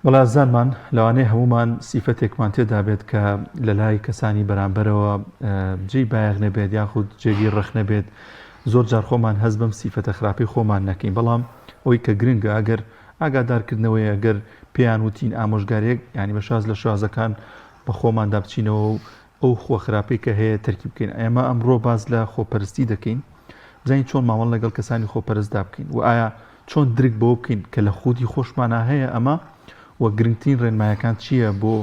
وڵا زانمان لەوانەیە هەمومان سیفەتێکمان تێدا بێت کە لە لای کەسانی بەرامبەرەوە جێی بایەغ نەبێت یاخود جێگی ڕەخ نەبێت زۆر جار خۆمان هەز بەم سیفەتە خراپی خۆمان نەکەین بەڵام ئەوەی کە گرنگە ئەگەر ئاگادارکردنەوەی ئەگەر پێیان وتین ئامۆژگارێک ینی بە شاز لە شازەکان بە خۆماندا بچینەوە و ئەو خۆ خراپی کە هەیە تەرکی بکەین ئێمە ئەمڕۆ باز لە خۆپەرستی دەکەین بزانین چۆن ماوەڵ لەگەڵ کەسانی خۆپەرستدا بکەین و ئایا چۆن درک بۆ بکەین کە لە خودی خۆشمانە هەیە ئەمە وە گرنگترین ڕێنمایەکان چییە بۆ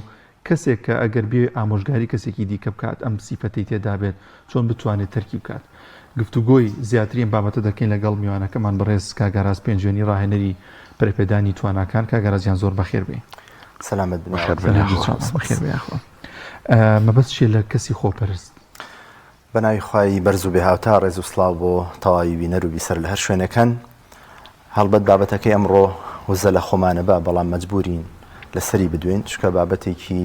کەسێک کە ئەگەر بێ ئامۆژگاری کەسێکی دیکە بکات ئەم سیفەتی تێدا بێت چۆن بتوانێت تەرکی بکات گفتوگۆی زیاترین بابەتە دەکەین لەگەڵ میوانەکەمان بەڕێز کاگاراز پێنجێنی ڕاهێنەری پەرپێدانی تواناکان کاگارازیان زۆر بەخێر بێ سەلامەت مەبەست چیە لە کەسی خۆپەرست بەناوی خوای بەرز و بێهاو تا ڕێز و سڵاو بۆ تەواوی بینەر و بیسەر لە هەر شوێنەکەن هەڵبەت بابەتەکەی ئەمڕۆ وزە لە خۆمانە بە بەڵام مەجبورین لەسەری بدوێن چکە بابەتێکی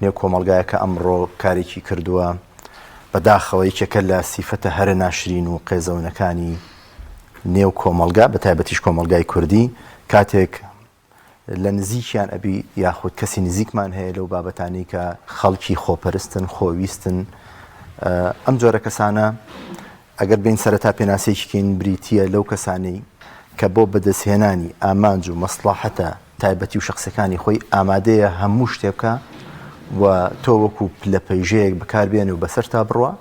نێو کۆمەڵگایەکە ئەمڕۆ کارێکی کردووە بەداخەوە یەکێکە لە سیفەتە هەرە ناشرین و قێزەونەکانی نێو کۆمەڵگا بە تایبەتیش کۆمەڵگای کوردی کاتێک لە نزیکیان ئەبی یاخود کەسی نزیکمان هەیە لەو بابەتانی کە خەڵکی خۆپەرستن خۆویستن ئەم جۆرە کەسانە ئەگەر بین سەرەتا پێناسێکیکەین بریتیە لەو کەسانەی کە بۆ بەدەستهێنانی ئامانج و مەسڵاحەتە تایبەتی و شخصەکانی خۆی ئامادەیە هەموو شتێکە و تۆ وەکو لە پەیژەیەک بەکاربێن و بەسەر تا بڕوە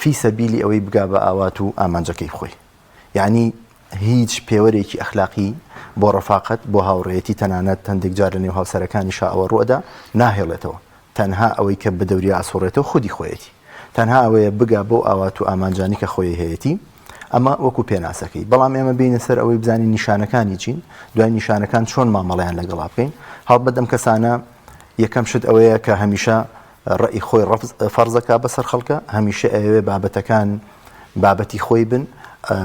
فی سەبیلی ئەوەی بگا بە ئاوات و ئامانجەکەی خۆی یعنی هیچ پێوەرێکی ئەخلاقی بۆ ڕەفاقەت بۆ هاوڕێیەتی تەنانەت هەندێک جار لە نێو هاوسەرەکانی شاوە ڕوەدا ناهێڵێتەوە تەنها ئەوەی کە بە دەوری ئاسۆڕێتەوە خودی خۆیەتی تەنها ئەوەیە بگا بۆ ئاوات و ئامانجانی کە خۆی هەیەی ئەمە وەکو پێناسەکەی بەڵام ئێمە بینە سەر ئەوەی بزانین نیشانەکانی چین دوای نیشانەکان چۆن مامەڵیان لەگەڵا بکەین هەڵبەت ئەم کەسانە یەکەم شت ئەوەیە کە هەمیشە ڕێی خۆی فەرزەکە بەسەر خەڵکە هەمیشە ئەوێ بابەتەکان بابەتی خۆی بن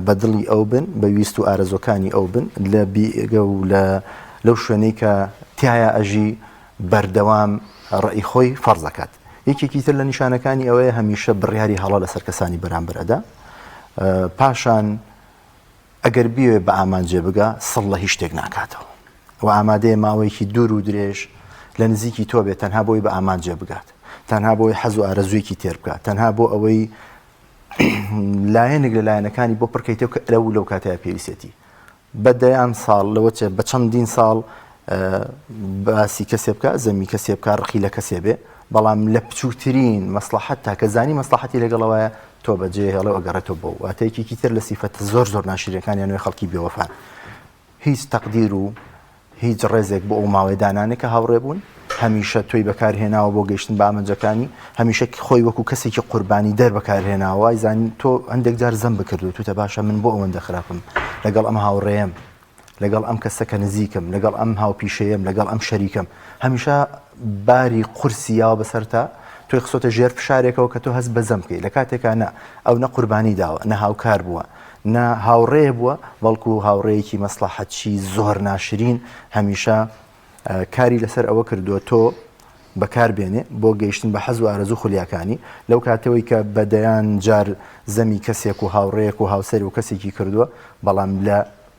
بە دڵی ئەو بن بە ویست و ئارەزۆکانی ئەو بن لە بیگە و لەو شوێنەی کە تایە ئەژی بەردەوام ڕێی خۆی فەرزەکات یەکێکی تر لە نیشانەکانی ئەوەیە هەمیشە بڕیاری هەڵا لەسەر کەسانی بەرامبەرەدا پاشان ئەگەر بیوێ بە ئامانجێ بگا سڵ لە هیچ شتێک ناکاتەوە و ئامادەیە ماوەیەکی دوور و درێژ لە نزیکی تۆ بێت تەنها بۆی بە ئامانجێ بگات تەنها بۆی حەز و ئارەزوویەکی تێر بکات تەنها بۆ ئەوەی لایەنێک لە لایەنەکانی بۆ پڕکەیتەوە کە لەو کاتەیە پێویستێتی بە دەیان ساڵ لەوە بە چەندین ساڵ باسی کەسێ بکە زەمی کەسێ بکە ڕخی لە کەسێ بێ بەڵام لە بچووترین مەسلحەت تا کە زانی مەسلحەتی لەگەڵەوەیە تۆ بەجێ هێڵە ئەگەڕێتەوە بۆ واتەیەکی تر لە سیفەتە زۆر ناشرینەکانیان نوێ خەڵکی بێوەفان هیچ تەقدیر و هیچ ڕێزێک بۆ ئەو ماوەی دانانێک کە هاوڕێ بوون هەمیشە تۆی بەکارهێناوە بۆ گەیشتن بە ئامانجەکانی هەمیشە خۆی وەکو کەسێکی قوربانی دەربەکارهێناوە زانین تۆ هەندێک جار زەم بکردو توتە باشە من بۆ ئەوەندە خراپم لەگەڵ ئەم هاوڕێم لەگەڵ ئەم کەسەکە نزیکم لەگەڵ ئەم هاوپیشەیەم لەگەڵ ئەم شەریکم هەمیشە باری قورسیاوە بەسەرتا توی خسۆتە ژێر فشارێکەوە کە تۆ هەست بەزەم بکەی لە کاتێکا نە ئەو نە قوربانی داوە نە هاوکار بووە نە هاوڕێ بووە بەڵکو هاوڕێیەکی مەسلحەتچی زۆر ناشرین هەمیشە کاری لەسەر ئەوە کردووە تۆ بەکاربێنێ بۆ گەیشتن بە حەز و ئارەزوو خولیاکانی لەو کاتەوەی کە بەدەیان جار زەمی کەسێک و هاوڕێیەک و هاوسەر و کەسێکی کردووە بەڵام لە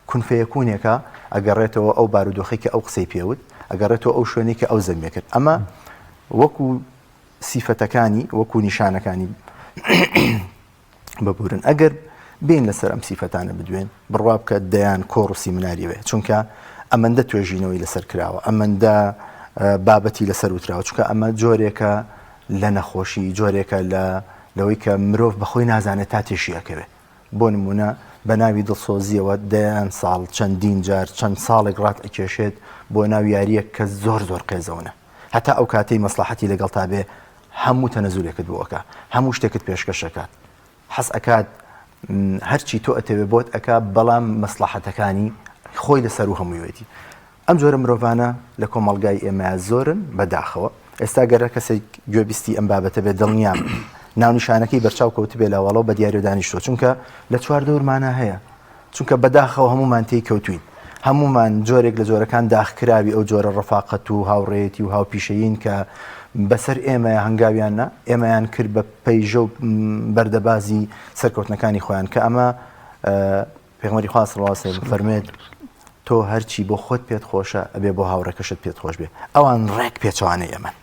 کونفەیەکوونێکە ئەگەڕێتەوە ئەو بارودۆخی کە ئەو قسەی پێوت ئەگەڕێتەوە ئەو شوێنی کە ئەو زەمیە کرد ئەمە وەکو سیفەتەکانی وەکو نیشانەکانی ببورن ئەگەر بین لەسەر ئەم سیفەتانە بدوێن بڕوا بکە دەیان کۆڕوسی مناریوێ چونکە ئەمەندە توێژینەوەی لەسەر کراوە ئەمەندە بابەتی لەسەر وتراوە چونکە ئەمە جۆرێکە لە نەخۆشی جۆرێکە لەوەی کە مرۆڤ بەخۆی نازانێت تا تێشی ئەکەوێت بۆ نمونە بە ناوی دڵسۆزیەوە دەیان ساڵ چەندین جار چەند ساڵێک ڕات ئەکێشێت بۆ ناو یاریەک کە زۆر قێزەونە هەتا ئەو کاتەی مەسلحەتی لەگەڵ تا بێ هەموو تەنەزولێکت بۆەکە هەموو شتێکت پێشکەشەکات حەز ئەکات هەرچی تۆ ئەتەوێ بۆت ئەکا بەڵام مەسلحەتەکانی خۆی لەسەر و هەموویەتی ئەم جۆرە مرۆڤانە لە کۆمەڵگای ئێمە زۆرن بەداخەوە ئێستا گەرە کەسێک گوێبیستی ئەم بابەتە بێت دڵنیام ناونیشانەکەی بەرچاو کەوت بێ لاوەڵەوە بە دیارە دانیشتۆ چونکە لە چوار دەورمانە هەیە چونکە بەداخەوە هەمومان تێی کەوتوین هەمومان جۆرێک لە جۆرەکان داخکراوی ئەو جۆرە ڕەفاقەت و هاوڕێتی و هاوپیشەین کە بەسەر ئێمە هەنگاویانە ئێمەیان کرد بە پەیژە و بەردەبازی سەرکەوتنەکانی خۆیان کە ئەمە پێغمبەری خوا صلی الله علیه و سلم فەرمێت تۆ هەرچی بۆ خۆت پێت خۆشە ئەبێ بۆ هاوڕێکەشت پێت خۆش بێ ئەوان ڕێک پێچوانەی ئەمن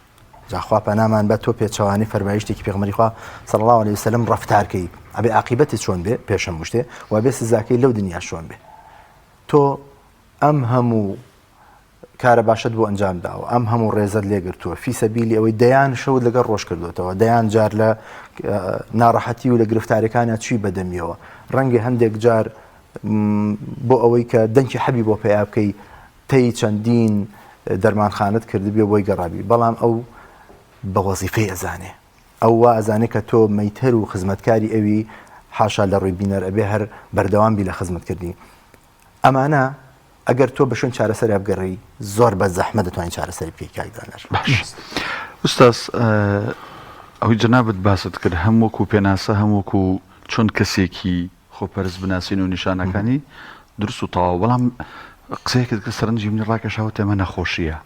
جاخوا پەنامان بە تۆ پێچوانی فەرمایشتێکی پێغمبەری خوا صلی الله علیه وسلم ڕەفتارکەی ئەبێ عاقبەتی چۆن بێ پێشەم شتێ و بێ سزاکەی لەو دنیا چۆن بێ تۆ ئەم هەموو کارە باشت بۆ ئەنجام داوە ئەم هەموو ڕێزت لێگرتووە فی سەبیلی ئەوەی دەیان شەوت لەگەڵ ڕۆژ کردوێتەوە دەیان جار لە ناڕەحەتی و لە گرفتارەکانە چی بەدەمیەوە ڕەنگە هەندێک جار بۆ ئەوەی کە دەنگی حەبی بۆ پێیا بکەی تەی چەندین دەرمانخانت کردبێ بۆی گەڕابی بەڵام ئەو بە وەزیفەی ئەزانێ ئەو وا ئەزانێ کە تۆ مەیتەر و خزمەتکاری ئەوی حاشا لە ڕووی بینەر ئەبێ هەر بەردەوامبی لە خزمەتکردنی ئەمانە ئەگەر تۆ بەشون چارەسەر بگەڕی زۆر بە زەحمە دەتوانین چارەسەری بکەی کاکدانەر ئوستاس ئەوی جەنابەت باست کرد هەم وەکو پێناسە هەم وەکو چۆن کەسێکی خۆپەرست بناسین و نیشانەکانی دروست و تەواو بەڵام قسەیەکت کە سەرنجی منی ڕاکێشاوە تێمە نەخۆشیە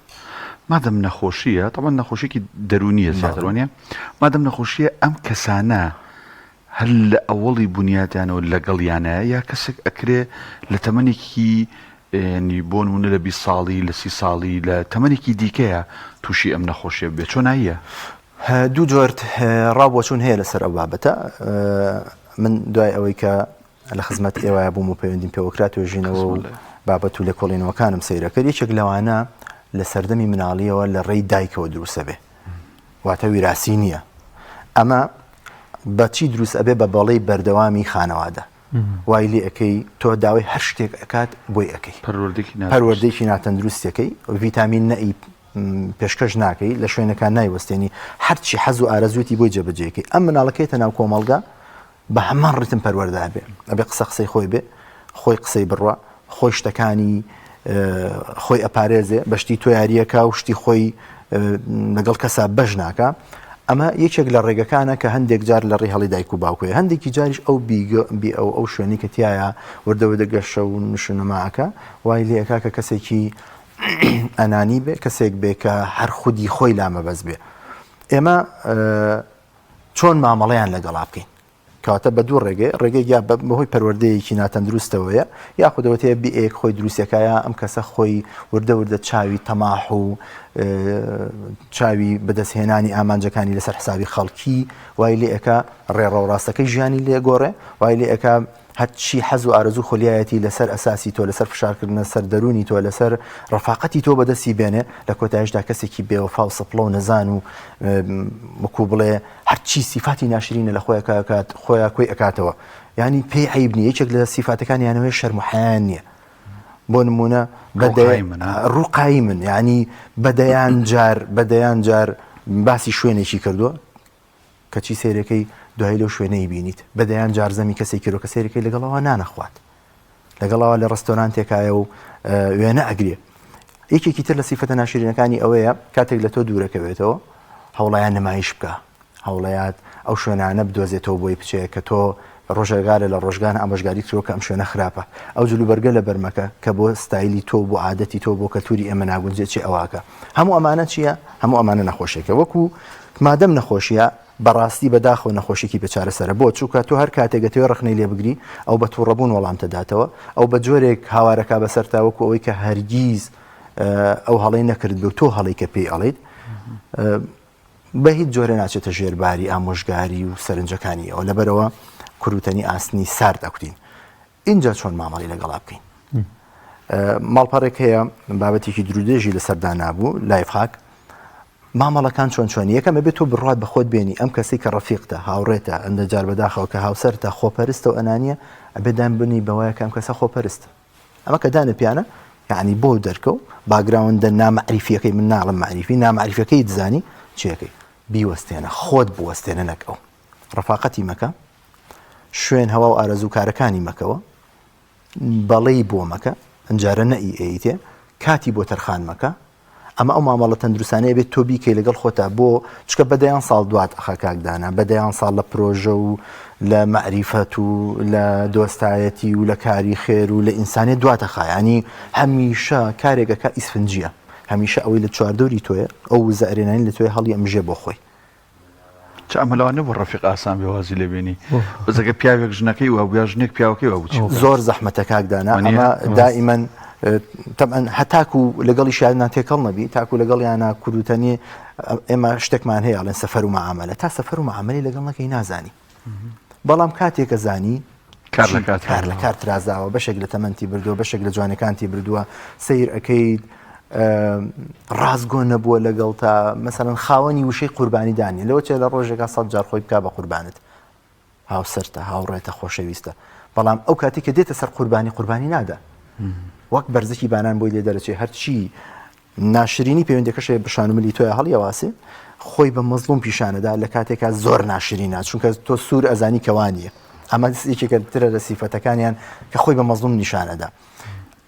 مادەم نەخۆشیە تەمان نەخۆشیێکی دەرونیە زیاتر وانە مادەم نەخۆشیە ئەم کەسانە هەر لە ئەوڵی بنیاتیانەوە لەگەڵیانە یا کەسێک ئەکرێ لە تەمەنێکی ینی بۆ نمونە لە 20 ساڵی لە 30 ساڵی لە تەمەنێکی دیکەیە تووشی ئەم نەخۆشیە بێت چۆن نایە دوو جۆرت ڕابوەچوون هەیە لەسەر ئەو بابەتە من دوای ئەوەی کە لە خزمەت ئێوایە بووم و پەیوەندیم پێوەکرا توێژینەوە و بابەت و لە کۆڵینەوەکانم سەیرەکرد یەکێک لەوانە لە سەردەمی مناڵیەوە لە ڕێی دایکەوە دروستە بێ واتە ویراسی نییە ئەمە بەچی دروست ئەبێ بە بەڵەی بەردەوامی خانەوادە وای لێ ئەەکەی تۆ داوای هەر شتێک ئەکات بۆی ئەەکەی پەروەردەیەکی ناتەندروستەکەی ڤیتامین نەئی پێشکەش ناکەی لە شوێنەکان نایوەستێنی هەرچی حەز و ئارەزوێتی بۆی جێبەجێەکەی ئەم مناڵەکەیتە ناو کۆمەڵگا بە هەمان ڕتم پەروەردا بێ ئەبێ قسەی خۆی بێ خۆی قسەی بڕوە خۆی شتەکانی خۆی ئەپارێزێ بەشتی تۆ یاریەکە و شتی خۆی لەگەڵ کەسا بەش ناکە ئەمە یەکێک لە ڕێگەکانە کە هەندێک جار لە ڕێ هەڵی دایک و باوکوێ هەندێکی جاریش ئەو ئەو شوێنی کە تایە وردەوە گەشە و نشونەماکە وای لێ ئەکا کە کەسێکی ئەنانی بێ کەسێک بێ کە هەر خودی خۆی لامەبەز بێ ئێمە چۆن مامەڵەیان لەگەڵا بکەین کاتە بە دوو ڕێگەی یا بەهۆی پەروەردەیەکی ناتەندروستەوەیە یاخودەوەتەیە بیئێک خۆی دروستەکەیە ئەم کەسە خۆی وردە چاوی تەماح و چاوی بەدەستهێنانی ئامانجەکانی لەسەر حسابی خەڵکی وای لێ ئەکا ڕێڕەوڕاستەکەی ژیانی لێ گۆڕێ وای لێ ئەکا هەرچی حەز و ئارەزوو خۆلیایەتی لەسەر ئەساسی تۆ لەسەر فشارکردنە سەر دەرونی تۆ لەسەر ڕەفاقەتی تۆ بەدەستی بێنێ لە کۆتایشدا کەسێکی بێوەفا و سەپڵە و نەزان و وەکوو بڵێ هەرچی سیفاتی ناشرینە لە خۆیان کۆی ئەکاتەوە یعنی پێی عیب نییە یەکێک لە سیفاتەکانیانەوەی شەرم و حەیان نییە بۆ نمونە ڕووقایی من یعنی بەدەیان جار باسی شوێنێکی کردووە کەچی سیرەکەی دوای لەو شوێنەی بینیت بەدەیان جارزەمی کەسێک کە سیرەکەی لەگەڵەوە نانەخوات لەگەڵەوە لە ڕستۆرانتێکایە و وێنە ئەگرێ یەکێکی تر لە سیفەتە ناشرینەکانی ئەوەیە کاتێک لە تۆ دوورەکەوێتەوە هەوڵیان نمایش بکە هەوڵەیات ئەو شوێنانە بدۆزێتەوە بۆی بچەیە کە تۆ ڕۆژێگارە لە ڕۆژگان ئامۆژگاری کرۆ کە ئەم شوێنە خراپە ئەو جلوبەرگە لە بەرمەکە کە بۆ ستایلی تۆ بۆ عادەتی تۆ بۆ کەلتوری ئێمە ناگونجێت چی ئەواکە هەموو ئەمانە چییە هەموو ئەمانە نەخۆشیێکە وەکو مادەم نەخۆشیە بەڕاستی بەداخەوە نەخۆشیێکی بەچارەسەرە بۆ چووکە تۆ هەر کاتێکەوە ڕخنەی لێ بگری ئەو بە تووڕەبوون وەڵام تەداتەوە ئەو بە جۆرێک هاوارەکە بەسەر تاوەکو ئەوەی کە هەرگیز ئەو هەڵەی نەکرد بێ تۆ هەڵی کە پێی ئەڵێیت بە هیچ جۆرە ناچێتە ژێرباری ئامۆژگاری و سەرنجەکانی ئەوە لەبەرەوە کوروتنی ئاسنی سارد ئەکوتین اینجا چۆن مامەڵی لەگەڵا بکەین ماڵپەڕێک هەیە بابەتێکی درودێژی لەسەردا نابوو لایفهاک مامەڵەکان چۆن یەکەمە بێت تۆ بڕات بە خۆت بێنی ئەم کەسی کە ڕەفیقتە هاوڕێتە ئەندە جار بەداخەوە کە هاوسەرتە خۆپەرستە و ئەنانیە ئەبێدان بنی بەوایە کەم کەسە خۆپەرستە ئەمە کە دانە پیانە یعنی بۆ دەرکە و باگراوندە نامەعریفیەکەی من ناڵم معریفی نامەعریفەکەی دزانی چیەکەی بیوەستێنە خۆت بوەستێنە نەک ئەو ڕەفاقەتی مەکە شوێن هەوا و ئارەزووکارەکانی مەکەوە بەڵێی بۆ مەکە ئەنجارە نەئی ئەیتێ کاتی بۆ تەرخان مەکە ئەمە ئەو مامەڵە تەندروستانەیە بێت تۆ بیکەی لەگەڵ خۆتە بۆ چکە بەدەیان ساڵ دوات ئەخاکاکدانە بەدەیان ساڵ لە پرۆژە و لە مەعریفەت و لە دۆستایەتی و لە کاری خێر و لە ئینسانێت دواتە خایانی هەمیشە کارێکەکە ئیسفنجیە هەمیشە ئەوەی لە چواردۆری تۆیە ئەو زائرێنانی لە تۆی هەڵی ئەمژێ بۆ خۆی چ ئەمەلەوانە بۆ ڕەفیق ئاسان بێوازی لێبێنی بەزەکە پیاوێک ژنەکەی و بیا ژنێک پیاوەکەی وە بچ زۆر زەحمەتە کاکدانا ئەمە دائیمەن طبعا هەتاکو لەگەڵی شیاننا تێکەڵ نەبی تاکو لەگەڵیانە کوردوتەنی ئێمە شتێکمان هەیە ئەڵێن سەفەر و معاملە تا سەفەر و معاملەی لەگەڵ نەکەی نازانی بەڵام کاتێکە زانی کار لە کار ترازاوە بەشێک لە تەمەنتی بردووە بەشێک لە جوانەکانتی بردووە سیر ئەەکەیت ڕازگۆ نەبووە لەگەڵ تا مەسەڵەن خاوەنی وشەی قوربانی دانی لەوە چێ لە ڕۆژێکا 100 جار خۆی بکا بە قوربانت هاوسەرتە هاوڕێتە خۆشەویستە بەڵام ئەو کاتی کە دێتە سەر قوربانی نادا وەک بەرزکی بانان بۆی لێ دەرەچێ هەرچی ناشرینی پەیوەندەکەشێ بشانملی تۆە هەڵیەواسێ خۆی بە مەزلوم پیشانەدا لە کاتێکا زۆر ناشرینە چونکە تۆ سوور ئەزانی کەوانیە ئەمە یەکێکە ترە لە سیفەتەکانیان کە خۆی بە مەزلوم نیشانەدا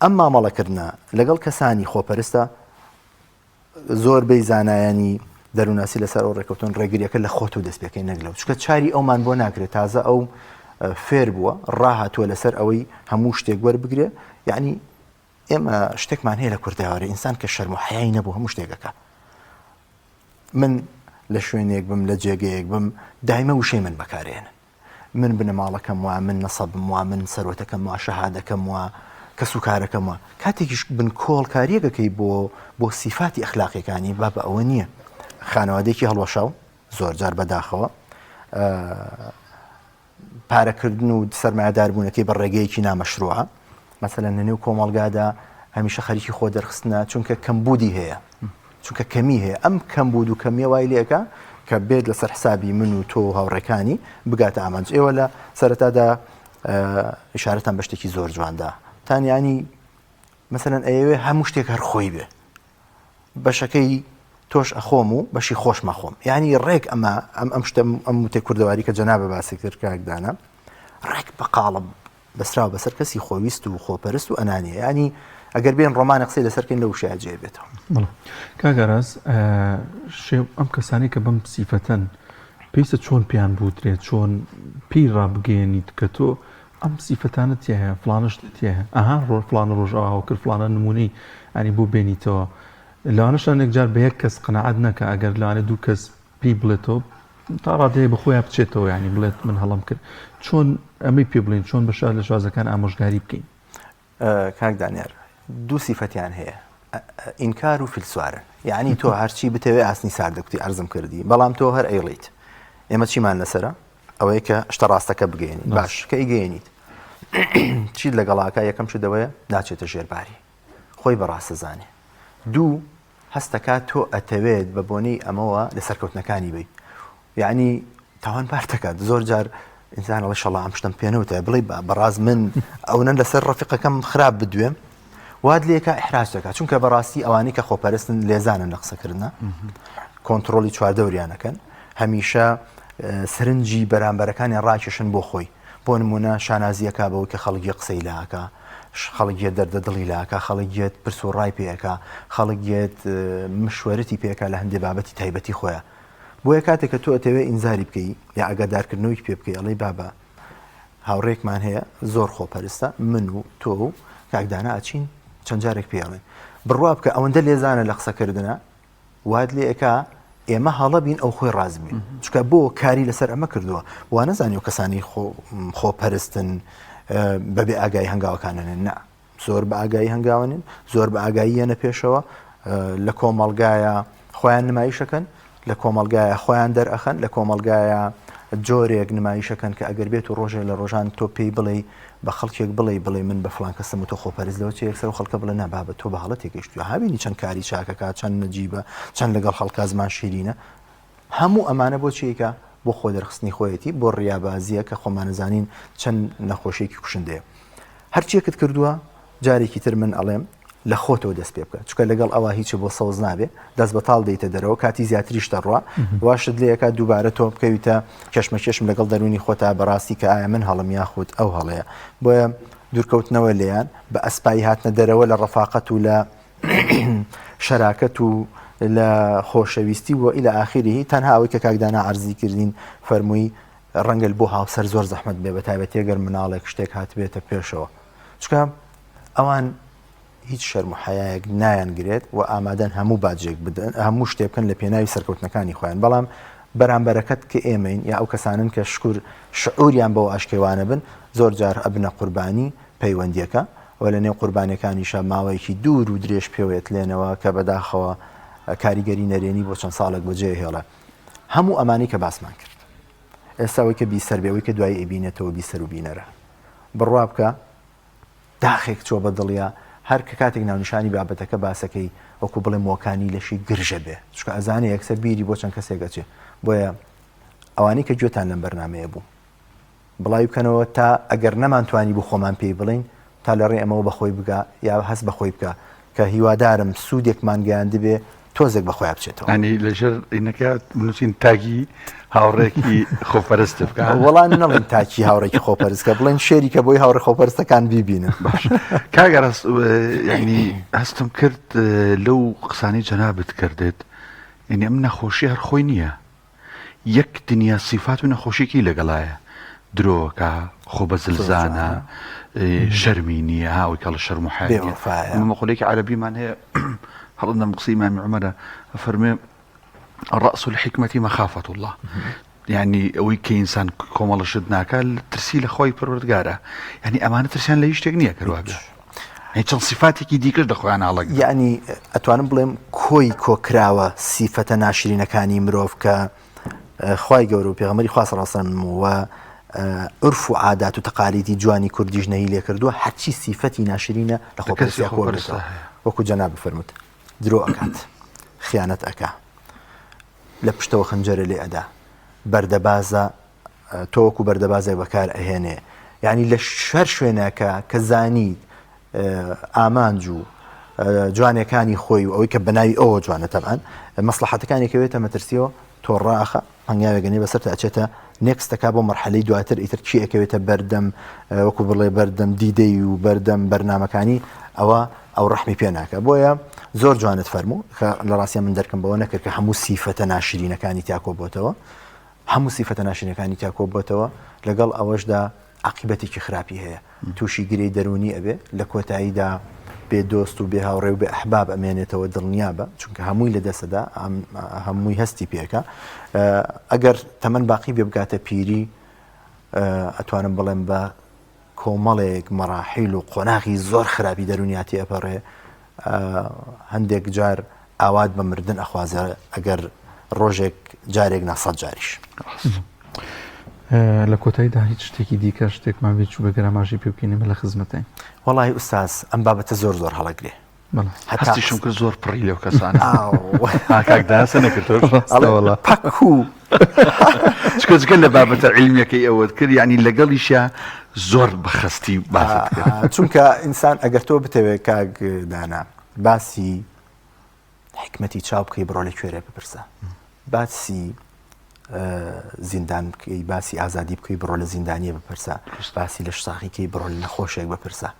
ئەم مامەڵەکردنە لەگەڵ کەسانی خۆپەرستە زۆربەی زانایانی دەروناسی لەسەر ئەو ڕێکەوتن ڕێگریەکە لە خۆت و دەست پێکەی نەگلەوە چونکە چاری ئەومان بۆ ناکرێت تازە ئەو فێر بووە ڕاهاتووە لەسەر ئەوەی هەموو شتێک وەربگرێ یعنی ئێمە شتێکمان هەیە لە کورداوەری ئینسان کە شەرم و حەیای نەبوو هەموو شتێکەکە من لە شوێنێک بم لە جێگەیەک بم دایمە وشەی من بەکارێنن من بنەماڵەکەم وە من نەسەبم وە من سەرۆتەکەم وە شەهادەکەم وە کەسوکارەکەم وە کاتێکیش بن کۆڵکاریەکەکەی بۆ سیفاتی ئەخلاقیەکانی با بە ئەوە نییە خانەوادێکی هەڵوەشاو زۆر جار بەداخەوە پارەکردن و سەرمایه‌داربوونەکەی بە ڕێگەیەکی نامەشروعە مەسەلەن لە نێو کۆمەڵگادا هەمیشە خەریکی خۆ دەرخستنە چونکە کەمبودی هەیە چونکە کەمی هەیە ئەم کەمبود و کەمیە وای لێکە کە بێت لەسەر حسابی من و تۆ هاوڕێکانی بگاتە ئامانج ئێوە لە سەرەتادا ئیشارەتان بە شتێکی زۆر جواندا تانیانی مەسەلەن ئەوێ هەموو شتێک هەر خۆی بێ بەشەکەی تۆش ئەخۆم و بەشی خۆش مەخۆم یعنی ڕێک ئەم شتە ئەم وتێ کوردەواری کە جەنابە باسی کرد کاکدانە ڕێک بە قاڵب بەسراو بەسەر کەسی خۆویست و خۆپەرست و ئەنانیە ینی ئەگەر بێن ڕۆمانە قسەی لەسەرکەین لە وشەیە جێ بێتەوە کاگەڕاز ئەم کەسانی کە بەم سیفەتەن پێویستە چۆن پیان بوترێت چۆن پێی ڕابگەێنیت کە تۆ ئەم سیفەتانت تێ هەیە فلانش تێ هەیە ئەها فلانە ڕۆژ ئەوە کرد فلانە نمونەی ئەنی بۆ بێنیتەوە لەوانەش لەنێک جار بە یەک کەس قەنەعەت نەکە ئەگەر لەوانێ دوو کەس پێی بڵێتەوە تا ڕادەیە بەخۆیان بچێتەوە ینی بڵێت من هەڵم کرد چۆن ئەمەی پێ بڵین چۆن بەشار لە شازەکان ئامۆژگاری بکەین کاک دانیار دوو سیفەتیان هەیە ئینکار و فیلسوارن یعنی تۆ هەرچی بتەوێ ئاسنی ساردەکوتی ئەرزم کردی بەڵام تۆ هەر ئەیڵیت ئێمە چیمان لەسرە ئەوەیە کە شتە ڕاستەکە بگەێنی باش کە ئیگەێنیت چیت لەگەڵاکە یەکەم شت دەوەیە ناچێتە ژێرباری خۆی بەڕاستە زانێ دوو هەستەکات تۆ ئەتەوێت بە بۆنەی ئەمەوە لە سەرکەوتنەکانی بی یعنی تاوان پارتەکات زۆر جار ئینسان ئەڵێ شەڵا ئەم شتم پێنەوتە بڵێ بەڕاز من ئەوەن لەسەر ڕەفیقەکەم خراپ بدوێم واد لێکە ئیحراج دەکات چونکە بەڕاستی ئەوانەی کە خۆپەرستن لێزانن لە قسەکردنە کۆنتڕۆلی چواردەوریانەکەن هەمیشە سرنجی بەرامبەرەکانی ڕاکێشن بۆ خۆی بۆ نمونە شانازیەکە بەوەی کە خەڵکی قسەی لاکە خەڵکیێت دەردە دڵی لاکە خەڵکیێت پرس و ڕای پێەکە خەڵکیێت مشوەرەتی پێکە لە هەندێک بابەتی تایبەتی خۆیە بۆیە کاتێک کە تۆ ئەتەوێ ئینزاری بکەی یا ئەگەدارکردنەوەی پێ بکەی ئەڵێ بابە هاوڕێکمان هەیە زۆر خۆپەرستە من و تۆ و کاکدانە ئاچین چەند جارێک پێڵێن بڕوا بکە ئەوەندە لێزانە لە قسەکردنە واد لێەکە ئێمە هەڵە بین ئەو خۆی ڕازبین چکە بۆ کاری لەسەر ئەمە کردووە وا نەزانی و کەسانی خۆپەرستن بەبێ ئاگای هەنگاوەکانن نا زۆر بە ئاگایی هەنگاوانن زۆر بە ئاگاییەنە پێشەوە لە کۆمەڵگایە خۆیان نمایشەکەن لە کۆمەڵگایە خۆیان دەرئەخەن لە کۆمەڵگایە جۆرێک نمایشەکەن کە ئەگەر بێت و ڕۆژێ لە ڕۆژان تۆ پێی بڵێ بە خەڵکێک بڵێ من بە فلان کەسم و تۆ خۆپەرست لەوە چ یەکسەر و خەڵکە بڵێ نابابە تۆ بە هەڵەتێک گەیشتووە هابینی چەند کاری چاکەکە چەند نەجیبە چەند لەگەڵ خەڵکە زمان شیرینە هەموو ئەمانە بۆ چیەکە بۆ خۆ دەرخستنی خۆیەتی بۆ ڕیابازیە کە خۆمانەزانین چەند نەخۆشیێکی کوشندەیە هەرچیەکت کردووە جارێکی تر من ئەڵێم لە خۆتەوە دەست پێ بکە چکە لەگەڵ ئەوە هیچ بۆ سەوز نابێ دەست بەتاڵ دەیتە دەرەوە کاتی زیاتریش دەڕوا واشت لەیەکە دووبارە تۆ بکەویتە کەشمەکێشم لەگەڵ دەرونی خۆتا بەڕاستی کە ئایا من هەڵم یاخود ئەو هەڵەیە بۆیە دوورکەوتنەوە لێیان بە ئەسپایی هاتنە دەرەوە لە ڕەفاقەت و لە شەراکەت و لە خۆشەویستی و ئیلە ئاخیری تەنها ئەوەی کە کاکدانا عەرزی کردین فەرمووی ڕەنگە بۆ هاوسەر زۆر زەحمەت بێ بەتایبەتی ئەگەر مناڵێک شتێک هاتبێتە پێشەوە چکە ئەوان هیچ شەرم و حەیایەک نایانگرێت و ئامادەن هەموو باجێک بدەن هەموو شتێ بکەن لە پێناوی سەرکەوتنەکانی خۆیان بەڵام بەرامبەرەکەت کە ئێمەین یا ئەو کەسانن کە شعوریان بەوە ئاشکێوانە بن زۆر جار ئەبنە قوربانی پەیوەندیەکە و لە نێو قوربانەکانیشە ماوەیەکی دوور و درێژ پێوێت لێنەوە کە بەداخەوە کاریگەری نەرێنی بۆ چەند ساڵێک بەجێ هێڵە هەموو ئەمانی کە باسمان کرد ئێستاەوەی کە بیسەربێەوەی کە دوای ئەبینێتەوە بیسەر و بینەرە بڕوا بکە داخێک چۆ بە دڵیا هەر کە کاتێک ناونیشانی بابەتەکە باسەکەی وەکو بڵێ مۆکانی لەشی گرژە بێ چکە ئەزانێ یەکسەر بیری بۆ چەند کەسێکەچێ بۆیە ئەوانەی کە گوێتان لەم بەرنامەیە بوو بڵاوی بکەنەوە تا ئەگەر نەمانتوانی بۆ خۆمان پێی بڵین تا لە ڕێ ئەمەوە بەخۆی بگا یا هەست بەخۆی بکە کە هیوادارم سوودێکمان گەیاندە بێ تۆزێک بەخۆی بچێتەوە ئەنی لەژێر ئینەکە بنووسین تاگی هاوڕێکی خۆپەرست بکە وەڵام نەڵێن تاکی هاوڕێکی خۆپەرستکە بڵێن شێری کە بۆی هاوڕێ خۆپەرستەکان بیبینن باش کاگەڕاست ینی هەستم کرد لەو قسانی جەنابەت کردێت یعنی ئەم نەخۆشی هەر خۆی نییە یەک دنیا سیفات و نەخۆشیکی لەگەڵایە درۆکە خۆ بە زلزانە شەرمی نییە هاوی کە لە شەرم و حایە مەقولەیەکی عەرەبیمان هەیە هەڵندەم قسەی ئیمامی عومەرە ئەفەرمێ الرأس الحكمة مخافة الله يعني ئەوەی کە ئینسان کۆمەڵەشت ناکە ترسی لە خۆی پەروەردگارە يعني ئەمانە ترسیان لە هیچ شتێک نییە کەواگە چەند سیفاتێکی دیکەش دەخۆیان هەڵەگرن یعنی ئەتوانم بڵێم کۆی کۆکراوە سیفەتە ناشرینەکانی مرۆڤ کە خوای گەورە و پێغەمبەری خوا صلی الله علیه و سلم و عرف و عادات و تەقالیدی جوانی کوردیش نەهی لێ کردووە هەرچی سیفەتی ناشرینە لە خۆپەرستیە کۆڵێتەوە وەکو جەناب بفەرمووت درۆ ئەکات خیانەت ئەکا لە پشتەوە خەنجەرە لێ ئەدا بەردەبازە تۆ وەکو بەردەبازای بەکار ئەهێنێ یعنی لە شەر شوێنەکە کە زانیت ئامانج و جوانەکانی خۆی و ئەوەی کە بەناوی ئەوە جوانە تەبعاً مەسلحەتەکانێکەوێتە مەترسیەوە تۆ ڕائەخە هەنگاوێگەنێ بەسەرتە ئەچێتە نێکستەکە بۆ مەرحەلەی دواتر ئیتر چی ئەکەوێتە بەردەم وەکو بڵێ بەردەم دیدەی و بەردەم بەرنامەکانی ئەو ڕەحمی پێ ناکە بۆیە زۆر جوانت فەرموو کە لە ڕاستیان من دەرکەم بەوە نەکرد کە هەموو سیفەتە ناشرینەکانی تیاکۆ بۆتەوە هەموو سیفەتە ناشرینەکانی تیاکۆ بۆتەوە لەگەڵ ئەوەشدا عاقبەتێکی خراپی هەیە تووشی گرەی دەرونی ئەبێ لە کۆتاییدا بێ دۆست و بێ هاوڕێ و بێ ئەحباب ئەمێنێتەوە دڵنیابە چونکە هەمووی لە دەسەدا هەمووی هەستی پێکە ئەگەر تەمەن باقی بێ بگاتە پیری ئەتوانم بڵێم بە کۆمەڵێک مەراحیل و قۆناغی زۆر خراپی دەرونیاتی ئەپەڕێ هەندێک جار ئاوات بە مردن ئەخوازە ئەگەر ڕۆژێک جارێک ناسەد جاریش لە کۆتاییدا هیچ شتێکی دیکە شتێکمان بێت چوو بە گەراماژی پێ بکەینەمە لە خزمەتین وەڵی ئوستاز ئەم بابەتە زۆر زۆر هەڵەگرێ هەستیشم کرد زۆر پڕی لێو کەسانە کاکداسە نەکردوەڵە پەکوو چکە لە بابەتە عیلمیەکەی ئەوەت کرد ینی لەگەڵیشە زۆر بەخەستی باست کرد چونکە ئینسان ئەگەر تۆ بتەوێت کاک دانا باسی حکمەتی چاو بکەی بڕۆ لە کوێرە بپرسە باسی زیندان بکەی باسی ئازادی بکەی بڕۆ لە زیندانیە بپرسە باسی لە شساقیکەی بڕۆ لە نەخۆشێک بپرسە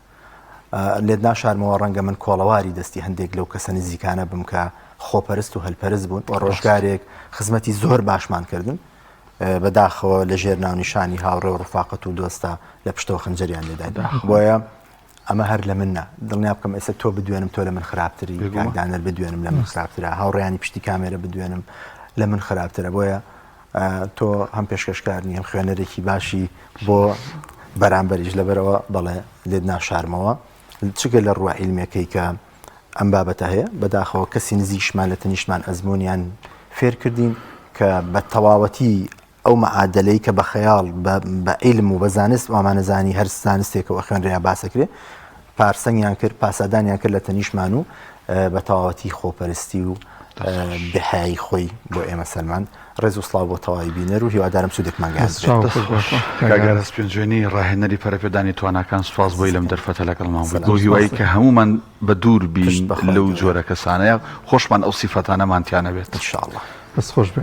لێت ناشارمەوە ڕەنگە من کۆڵەواری دەستی هەندێک لەو کەسە نزیکانە بم کە خۆپەرست و هەلپەرست بوون و ڕۆژگارێک خزمەتی زۆر باشمان کردن بەداخەوە لە ژێر ناونیشانی هاوڕێ و ڕفاقەت و دۆستە لە پشتەوە خەنجەریان لێداین بۆیە ئەمە هەر لە منە دڵنیا بکەم ئێستا تۆ بدوێنم تۆ لە من خراپتری کاکدانەر بدوێنم لە من خراپترە هاوڕێیانی پشتی کامێرە بدوێنم لە من خراپترە بۆیە تۆ هەم پێشکەشکارنی هەم خوێنەرێکی باشی بۆ بەرامبەریش لەبەرەوە بەڵێ لێت ناشارمەوە چگە لە ڕوە عیلمەکەی کە ئەم بابەتە هەیە بەداخەوە کەسی نزیشمان لە تەنیشتمان ئەزممویان فێر کردین کە بە تەواوەتی ئەو مەعادلەی کە بە خەیاڵ بە عیلم و بە زانست ئامانەزانی هەر زانستێکەوە خوێنریا باسەکرێ پارسەنگیان کرد پاسەدانیان کرد لە تەنیشتمان و بە تەواوەتی خۆپەرستی و بەحایی خۆی بۆ ئێمە سەلمان ڕێز و سڵاو بۆ تەواوی بینەر و هیوادارم سوودێکمان کاگەرە سپێنجێنی ڕاهێنەری پەرەپێدانی تواناکان سوپاس بۆی لەم دەرفەتە لەگەڵمان بوو بۆ هیوایی کە هەمومان بە دوور بین لەو جۆرە کەسانەیە خۆشمان ئەو سیفەتانەمانتیانە بێت ئینشاءالله بەس خۆش بێ